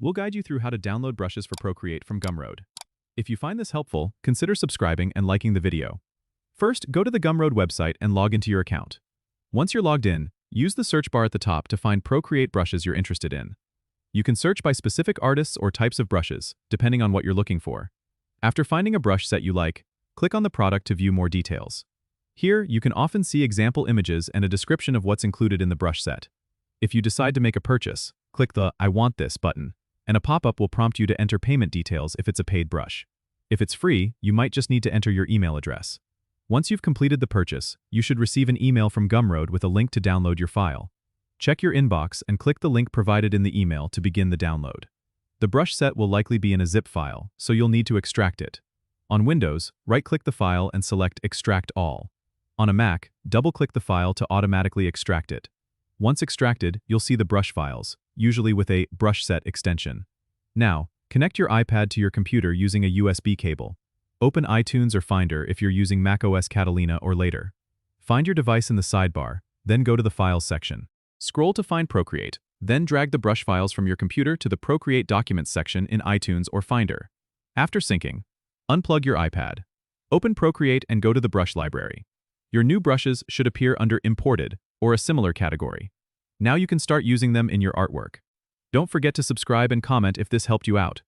We'll guide you through how to download brushes for Procreate from Gumroad. If you find this helpful, consider subscribing and liking the video. First, go to the Gumroad website and log into your account. Once you're logged in, use the search bar at the top to find Procreate brushes you're interested in. You can search by specific artists or types of brushes, depending on what you're looking for. After finding a brush set you like, click on the product to view more details. Here, you can often see example images and a description of what's included in the brush set. If you decide to make a purchase, click the I want this button, and a pop-up will prompt you to enter payment details if it's a paid brush. If it's free, you might just need to enter your email address. Once you've completed the purchase, you should receive an email from Gumroad with a link to download your file. Check your inbox and click the link provided in the email to begin the download. The brush set will likely be in a zip file, so you'll need to extract it. On Windows, right-click the file and select Extract All. On a Mac, double-click the file to automatically extract it. Once extracted, you'll see the brush files, usually with a brush set extension. Now, connect your iPad to your computer using a USB cable. Open iTunes or Finder if you're using macOS Catalina or later. Find your device in the sidebar, then go to the Files section. Scroll to find Procreate, then drag the brush files from your computer to the Procreate Documents section in iTunes or Finder. After syncing, unplug your iPad. Open Procreate and go to the brush library. Your new brushes should appear under Imported or a similar category. Now you can start using them in your artwork. Don't forget to subscribe and comment if this helped you out.